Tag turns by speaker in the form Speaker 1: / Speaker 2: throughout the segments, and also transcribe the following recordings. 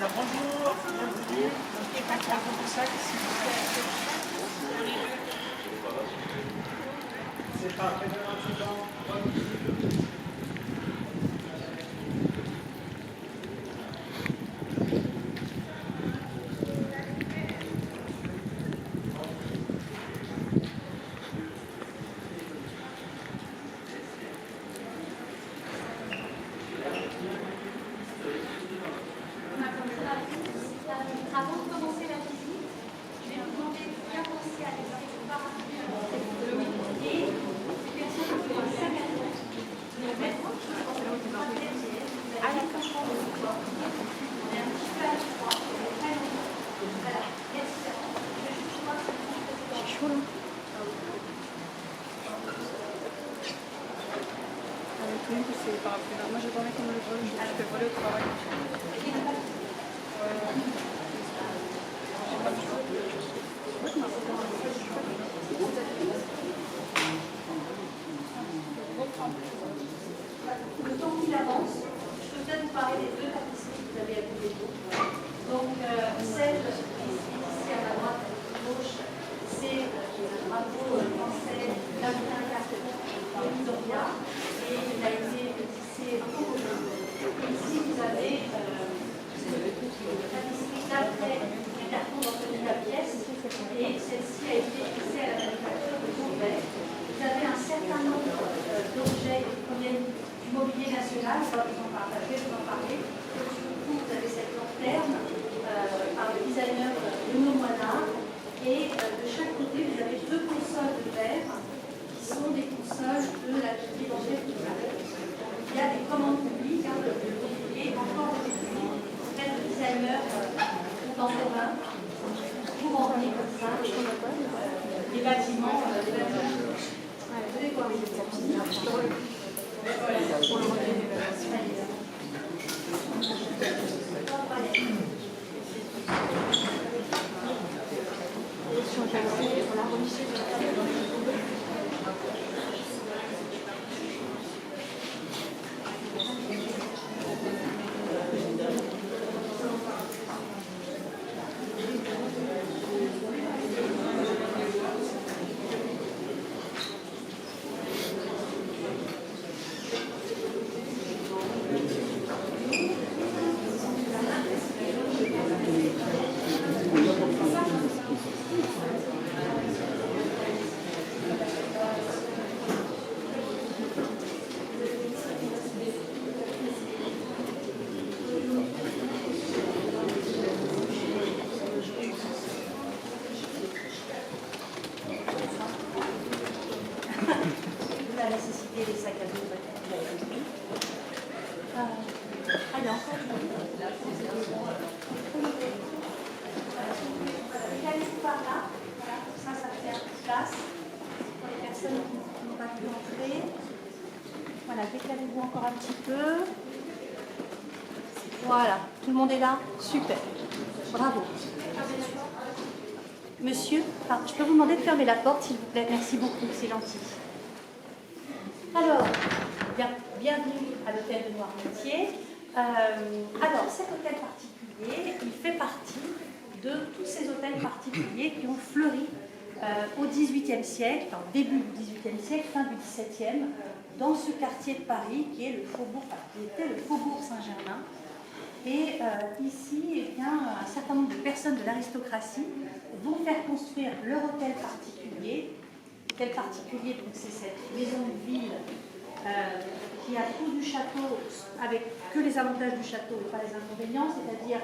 Speaker 1: Bonjour, bienvenue. Un gros sac, s'il vous plaît. C'est parfait,
Speaker 2: Avant de commencer la visite, je vais vous demander de bien penser à les parapluies et les personnes qui ont un sac à dos, de le mettre dans le droit de derrière. Vous allez bien comprendre le corps. On est un petit peu à l'étroit, on est très long. Voilà, merci. Je vais juste voir si vous faites c'est chaud là.
Speaker 3: C'est parapluie. Moi je dormais comme le vol, je fais voler au travail.
Speaker 2: Le temps qu'il avance, je peux peut-être vous parler des deux tapisseries que vous avez à côté de vous. Donc, celle ici à la droite, à la gauche, c'est le drapeau français d'Amérique de Victoria et il a été tissé au Congo. Et ici, vous avez la tapisserie d'après les cartons d'Anthony la pièce et celle-ci a été tissée à la manufacture de Beauvais. Vous avez un certain nombre d'objets qui proviennent du mobilier national, je vais vous en partager, vous en parler. Surtout, vous avez cette lanterne par le designer Bruno Moinard. Et de chaque côté, vous avez deux consoles de verre qui sont des consoles de l'atelier d'Angers. Il y a des commandes publiques et encore des publics. Peut-être le designer contemporain pour emmener comme ça les bâtiments. Vous allez voir la nécessité des sacs à dos. Allez, encore décalez-vous par là. Voilà, ça fait un peu de place pour les personnes qui n'ont pas pu entrer. Voilà, décalez-vous encore un petit peu. Voilà, tout le monde est là? Super. Bravo. Monsieur, je peux vous demander de fermer la porte, s'il vous plaît? Merci beaucoup, c'est gentil. Alors, bienvenue à l'hôtel de Noirmoutier. Alors, cet hôtel particulier, il fait partie de tous ces hôtels particuliers qui ont fleuri au XVIIIe siècle, enfin, début du XVIIIe siècle, fin du XVIIe, dans ce quartier de Paris qui est le faubourg, qui était le faubourg Saint-Germain. Et ici, eh bien, un certain nombre de personnes de l'aristocratie vont faire construire leur hôtel particulier. L'hôtel particulier, donc c'est cette maison de ville qui a tout du château, avec que les avantages du château et pas les inconvénients, c'est-à-dire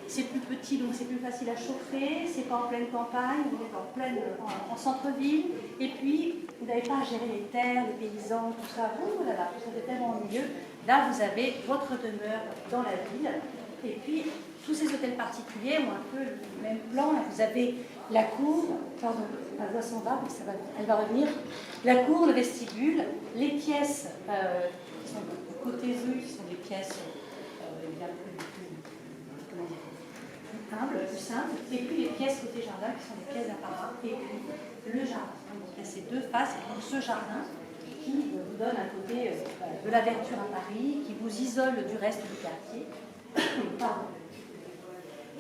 Speaker 2: c'est plus petit, donc c'est plus facile à chauffer, c'est pas en pleine campagne, vous êtes en centre-ville, et puis vous n'avez pas à gérer les terres, les paysans, tout ça, oh là là, ça fait tellement ennuyeux. Là, vous avez votre demeure dans la ville, et puis tous ces hôtels particuliers ont un peu le même plan. Là, vous avez la cour, pardon, la voix s'en va, mais elle va revenir. La cour, le vestibule, les pièces qui sont côté rue, qui sont des pièces plus humbles, plus simples, et puis les pièces côté jardin, qui sont des pièces d'apparat, et puis le jardin. Donc il y a ces deux faces, et donc ce jardin qui vous donne un côté de la verdure à Paris, qui vous isole du reste du quartier. Pardon.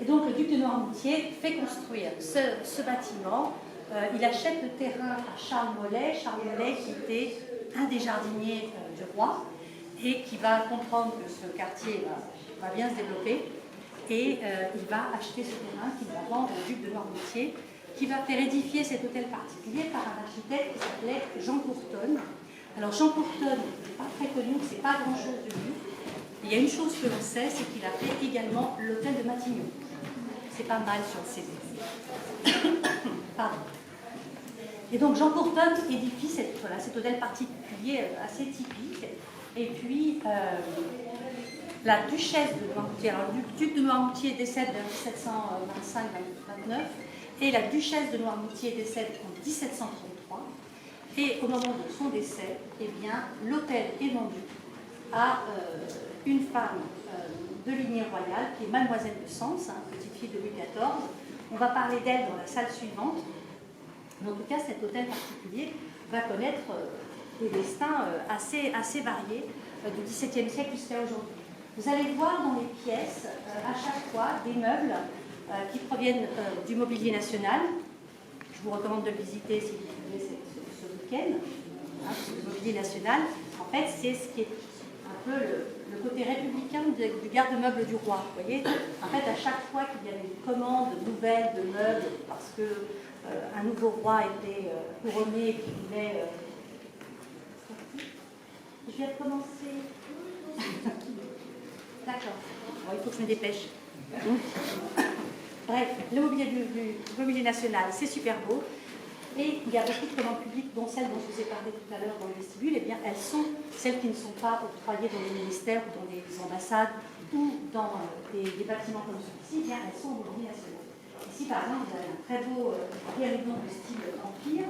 Speaker 2: Et donc le duc de Noirmoutier fait construire ce bâtiment. Il achète le terrain à Charles Mollet. Charles Mollet qui était un des jardiniers du roi et qui va comprendre que ce quartier va bien se développer. Et il va acheter ce terrain qu'il va vendre au duc de Noirmoutier, qui va faire édifier cet hôtel particulier par un architecte qui s'appelait Jean Courtonne. Alors Jean Courtonne n'est pas très connu, c'est pas grand-chose de lui. Il y a une chose que l'on sait, c'est qu'il a fait également l'hôtel de Matignon. C'est pas mal sur le CV. Pardon. Et donc Jean Courtonne édifie cet hôtel particulier assez typique. Et puis la duchesse de Noirmoutier, alors le duc de Noirmoutier décède en 1725-29, et la duchesse de Noirmoutier décède en 1733. Et au moment de son décès, eh bien, l'hôtel est vendu à une femme de lignée royale, qui est Mademoiselle de Sens, petite fille de Louis XIV. On va parler d'elle dans la salle suivante. Mais en tout cas, cet hôtel particulier va connaître des destins assez variés du XVIIe siècle jusqu'à aujourd'hui. Vous allez voir dans les pièces, à chaque fois, des meubles qui proviennent du mobilier national. Je vous recommande de le visiter si vous pouvez ce week-end. Le mobilier national, en fait, c'est ce qui est un peu le côté républicain du garde-meuble du roi. Vous voyez, en fait, à chaque fois qu'il y avait une commande nouvelle de meubles, parce que un nouveau roi était couronné et qu'il voulait... Je viens de commencer. D'accord. Bon, il faut que je me dépêche. Bref, le mobilier national, c'est super beau. Et il y a beaucoup de commandes publiques, dont celles dont je vous ai parlé tout à l'heure dans le vestibule, eh bien, elles sont celles qui ne sont pas octroyées dans les ministères ou dans les ambassades ou dans des bâtiments comme celui-ci, eh bien, elles sont au mobilier national. Ici, par exemple, vous avez un très beau guéridon de style empire.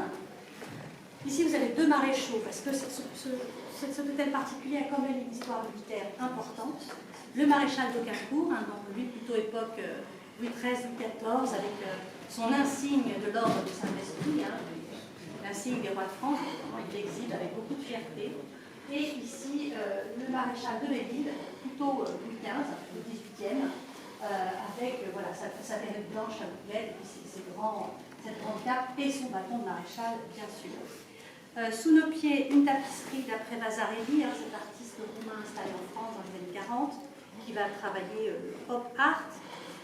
Speaker 2: Ici, vous avez deux maréchaux, parce que cet hôtel particulier a quand même une histoire militaire importante. Le maréchal d'Aucascourt, donc lui plutôt époque Louis XIII, Louis XIV, avec son insigne de l'ordre de Saint-Esprit, l'insigne des rois de France, il l'exhibe avec beaucoup de fierté. Et ici, le maréchal de Belleville, plutôt Louis XV, le XVIIIe, avec voilà, sa perruque blanche à bouclette, et puis cette grande cape et son bâton de maréchal, bien sûr. Sous nos pieds, une tapisserie d'après Vasarely, cet artiste roumain installé en France dans les années 40, qui va travailler le pop art.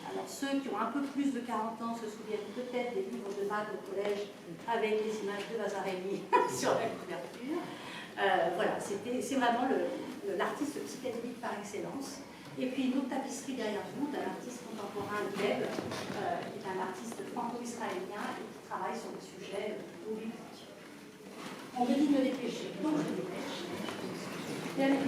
Speaker 2: Alors ceux qui ont un peu plus de 40 ans se souviennent peut-être des livres de maths au collège avec les images de Vasarely sur la couverture. Voilà, c'est vraiment l'artiste psychédélique par excellence. Et puis une autre tapisserie derrière vous d'un artiste contemporain, Gleb, qui est un artiste franco-israélien et qui travaille sur le sujet biblique. On me dit de me dépêcher, donc je me dépêche. Et avec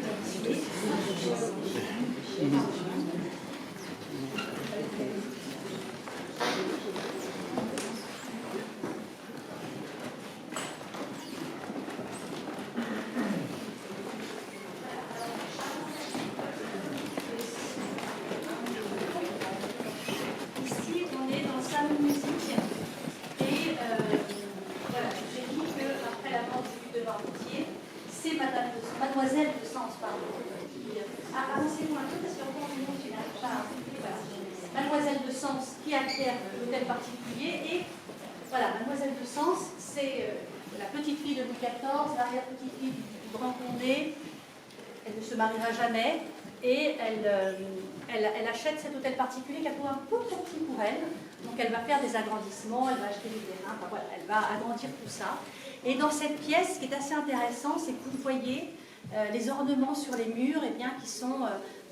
Speaker 2: ici, on est dans le salon de musique. Et voilà, j'ai dit qu'après la mort du duc de Noirmoutier, c'est Mademoiselle de Sens, pardon. Avancez-vous un peu parce qu'il y a encore une autre qui n'arrive pas à voilà. Mademoiselle de Sens qui acquiert l'hôtel particulier. Et voilà, Mademoiselle de Sens, c'est la petite fille de Louis XIV, l'arrière-petite-fille du Grand Condé. Elle ne se mariera jamais. Et elle achète cet hôtel particulier qui a trouvé un peu trop petit pour elle. Donc elle va faire des agrandissements, elle va acheter des terrains, enfin, voilà, elle va agrandir tout ça. Et dans cette pièce, ce qui est assez intéressant, c'est que vous voyez les ornements sur les murs eh bien, qui sont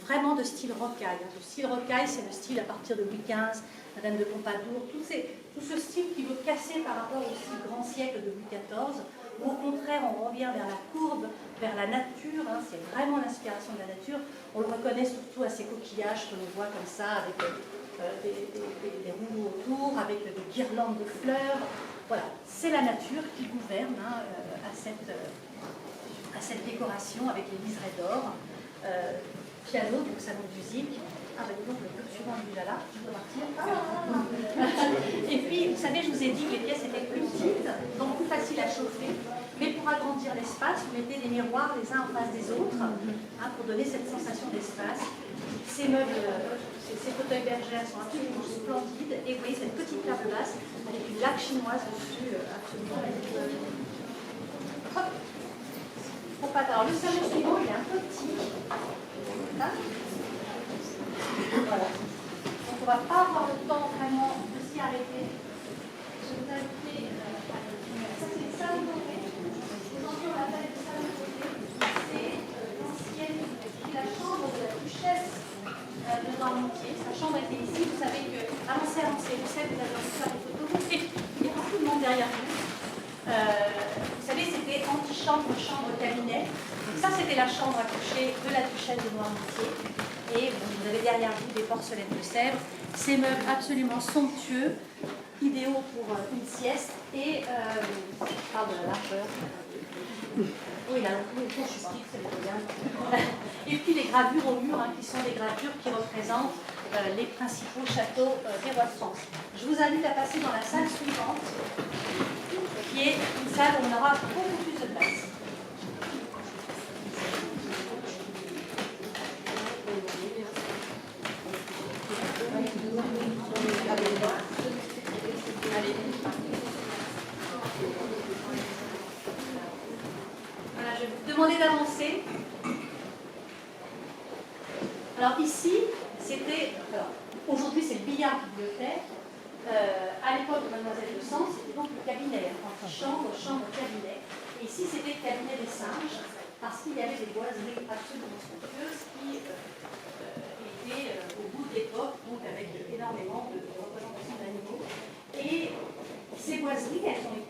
Speaker 2: vraiment de style rocaille. Le style rocaille, c'est le style à partir de Louis XV, Madame de Pompadour, tout ce style qui veut casser par rapport au style grand siècle de Louis XIV. Au contraire, on revient vers la courbe, vers la nature, c'est vraiment l'inspiration de la nature. On le reconnaît surtout à ces coquillages que l'on voit comme ça, avec des rouleaux autour, avec des guirlandes de fleurs. Voilà, c'est la nature qui gouverne à cette décoration avec les liserés d'or. Piano, donc salon de musique. Ah bah dis donc, le club suivant est déjà là, je dois partir. Et puis, vous savez, je vous ai dit que les pièces étaient plus petites, donc plus faciles à chauffer. Mais pour agrandir l'espace, vous mettez des miroirs les uns en face des autres, pour donner cette sensation d'espace. Ces meubles, ces fauteuils bergères sont absolument splendides. Et vous voyez cette petite table basse avec une laque chinoise dessus, absolument magnifique. Hop. Alors le salon suivant, il est un peu petit. Là. Voilà. Donc on ne va pas avoir le temps vraiment de s'y arrêter. Je vais vous inviter, ça c'est le salon doré. Aujourd'hui on l'appelle le salon doré. C'est l'ancienne, la chambre de la duchesse de Noirmoutier. Sa chambre était ici. Vous savez qu'avant c'est avancé, vous savez, vous avez envie de faire des photos. Il y a beaucoup de monde derrière vous. Vous savez, c'était antichambre, chambre, cabinet. Donc ça, c'était la chambre à coucher de la duchesse de Noirmoutier. Et vous avez derrière vous des porcelaines de Sèvres. Ces meubles absolument somptueux, idéaux pour une sieste. Et je parle de la largeur. Oui, la longueur, je suis c'est bien. Et puis les gravures au mur, qui sont des gravures qui représentent les principaux châteaux des rois de France. Je vous invite à passer dans la salle suivante, qui est une salle où on aura beaucoup plus de place. Voilà, je vais vous demander d'avancer. Alors ici, c'était... Aujourd'hui, c'est le billard bibliothèque. À l'époque de Mademoiselle de Sens, c'était donc le cabinet, chambre, cabinet. Et ici, c'était le cabinet des singes, parce qu'il y avait des boiseries absolument somptueuses qui étaient au bout de l'époque, donc avec énormément de représentations d'animaux. Et ces boiseries, elles n'ont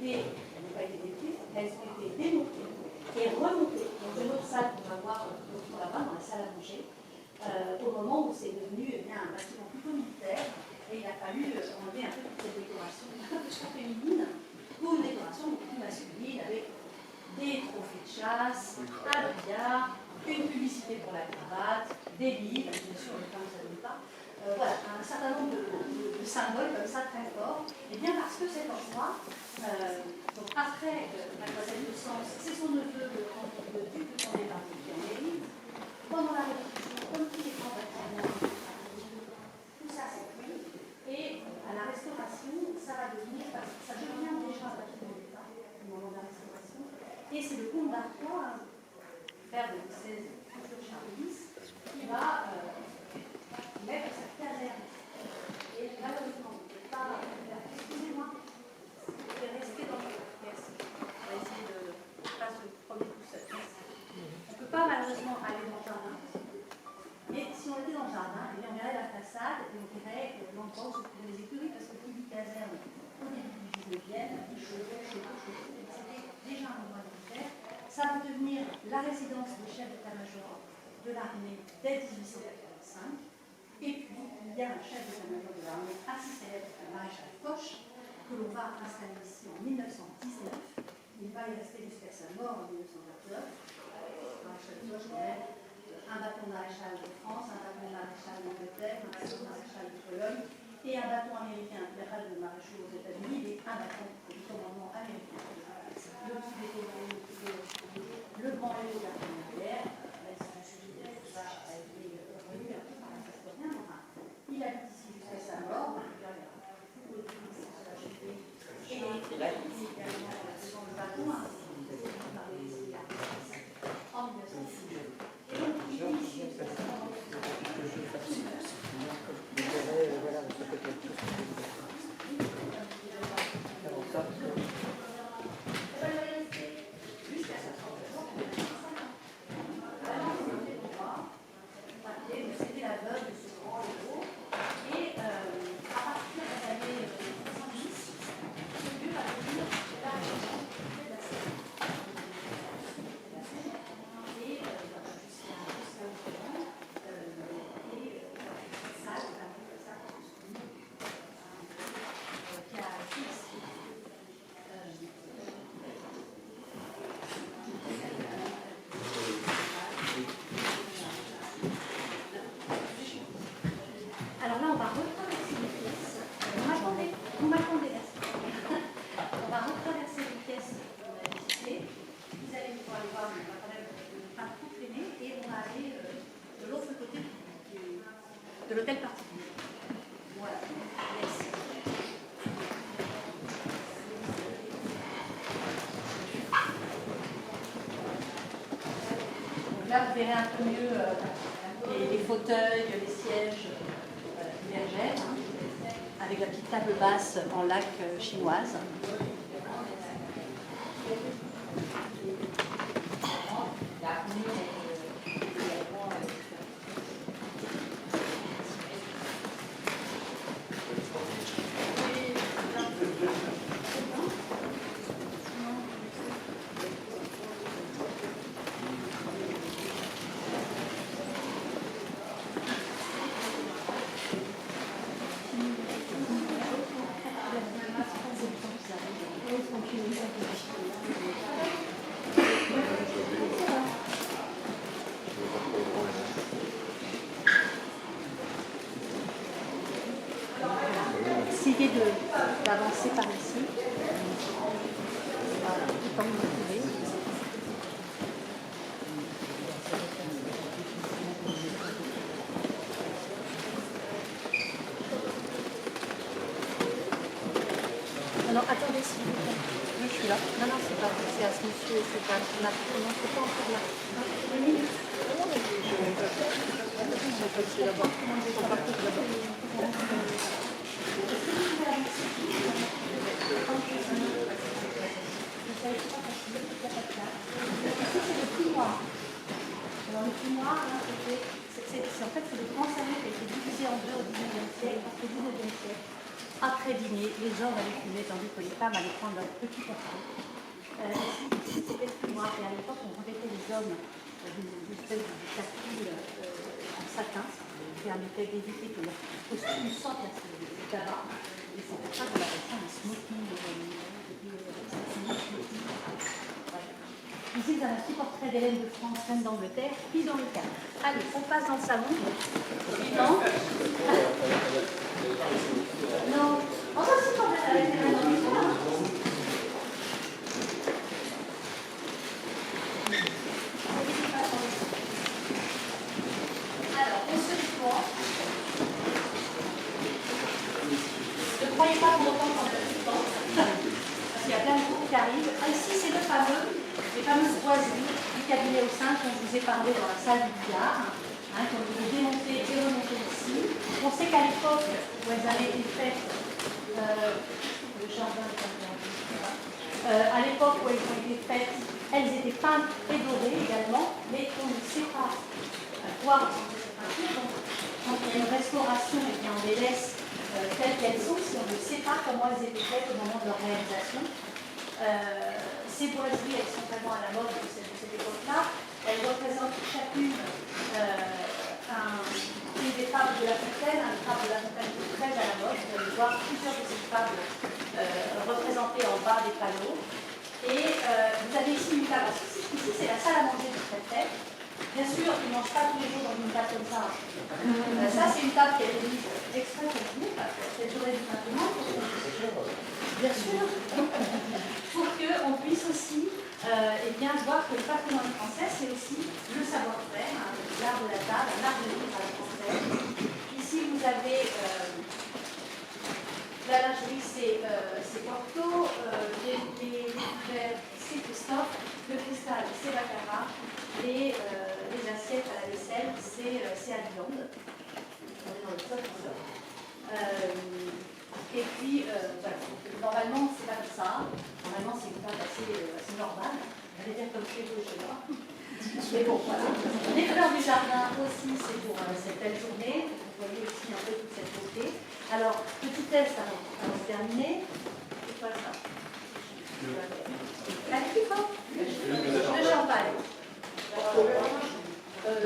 Speaker 2: pas été détruites, elles ont été démontées et remontées dans une autre salle qu'on va voir là-bas, dans la salle à manger, au moment où c'est devenu un bâtiment plutôt militaire. Et il a fallu enlever un peu toute cette décoration féminine pour une décoration beaucoup plus masculine avec des trophées de chasse, un billard, une publicité pour la cravate, des livres, bien sûr les femmes ne savent pas. Voilà, un certain nombre de symboles comme ça très forts. Et bien parce que cet endroit, donc après Mademoiselle de Sens, c'est son neveu, le duc de Condé-Barry qui en hérite. Pendant la Révolution, comme tous les grands bâtiments, tout ça c'est pris. Et à la Restauration, ça devient déjà un bâtiment d'État au moment de la Restauration. Et c'est le comte d'Artois, père de Louis XVI, futur Charles X, qui va mettre sa caserne. Et malheureusement, on ne peut pas. Excusez-moi, je vais rester dans votre pièce. On va essayer de pas se promener tout seul. On ne peut pas malheureusement aller dans le jardin. Mais si on était dans le jardin, on verrait la façade et on verrait l'endroit où se trouvaient les écuries, parce que plus du caserne au début du 19e, c'était déjà un endroit militaire. Ça va devenir la résidence des chefs d'état-major de l'armée dès 1885. Et puis, il y a un chef d'état-major de l'armée assez célèbre, le maréchal Foch, que l'on va installer ici en 1919. Il va y rester jusqu'à sa mort en 1929. Le maréchal Foch, quand même, un bâton maréchal de France, un bâton maréchal d'Angleterre, un bâton maréchal de Pologne et un bâton américain, amiral de maréchaux aux États-Unis et un bâton du commandement américain. Le petit découvert, le grand héros de la Première Guerre, tout ça a été revenu un peu par les historiens. Il habite ici jusqu'à sa mort, et il est également devant le bâton, en 1906. Et donc, il est ici jusqu'à sa mort. C'était la veuve de ce grand héros. Et à partir des années 70, ce lieu va devenir la région de la Seine. Et jusqu'à aujourd'hui, et cette salle, qui a existé. Alors là, on va retraverser les pièces. Vous m'attendez là. On va retraverser les pièces qu'on a visitées. Vous allez pouvoir aller voir, on va quand même pas trop traîner et on va aller de l'autre côté de l'hôtel particulier. Voilà, merci. Donc là, vous verrez un peu mieux les fauteuils, les sièges bergères, hein, avec la petite table basse en laque chinoise. Essayez d'avancer par ici. Voilà, autant que vous pouvez. Non, attendez, s'il vous plaît. Oui, je suis là. Non, c'est pas c'est à ce monsieur, c'est pas là. Non, c'est pas encore là. 2 minutes. Alors le fumoir, hein, en fait, c'est le grand salon qui a été divisé en deux au XIXe siècle, parce qu'au XIXe siècle, après dîner, les hommes allaient fumer, tandis que les femmes allaient prendre leur petit café. Ici, c'était le fumoir, et à l'époque, on revêtait les hommes d'une espèce de capsule en satin, qui permettait d'éviter que leur costume sorte le tabac. Et c'est pour ça qu'on appelle ça un smoking. Ici, vous avez un petit portrait d'Hélène de France, reine d'Angleterre, puis dans le cadre. Allez, on passe dans le salon. Suivant. Non. On va aussi parler avec Hélène d'Angleterre. Alors, on se déploie. Ne croyez pas pour autant qu'on a du temps. Parce qu'il y a plein de groupes qui arrivent. Ah, ici, c'est les fameuses boiseries du cabinet au sein dont je vous ai parlé dans la salle du billard, hein, qu'on vous démonter et remonter ici. On sait qu'à l'époque où elles avaient été faites, le jardin à l'époque où elles ont été faites, elles étaient peintes et dorées également, mais on ne sait pas voir ces peintures. Donc, quand il y a une restauration, et bien on les laisse telles qu'elles sont, si on ne sait pas comment elles étaient faites au moment de leur réalisation. Ces boiseries, elles sont vraiment à la mode de cette époque-là. Elles représentent chacune une des fables de La Fontaine. Une fable de La Fontaine qui est très à la mode. Vous allez voir plusieurs de ces fables représentées en bas des panneaux. Et vous avez ici une table. Ici, c'est la salle à manger du préfet. Bien sûr, ils ne mangent pas tous les jours dans une table comme ça. Ça, c'est une table qui a été mise exprès pour vous, parce que cette journée du maintenant. Bien sûr, pour qu'on puisse aussi bien voir que le patrimoine français, c'est aussi le savoir-faire, hein, l'art de la table, l'art de vivre à la française. Ici, vous avez la lingerie, c'est Porto, les couverts, c'est Christophe, le cristal, c'est Baccarat, et les assiettes à la vaisselle, c'est Alilande. On est dans le top du top. Et puis, voilà. Normalement, c'est pas comme ça. Normalement, c'est une table assez normale. On va dire comme chez vous et chez moi. Mais bon, voilà. Les fleurs du jardin aussi, c'est pour cette belle journée. Vous voyez aussi un peu toute cette beauté. Alors, petit test avant de terminer. C'est quoi ça? Allez, plus fort. Le champagne.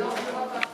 Speaker 2: Non, je ne vois pas.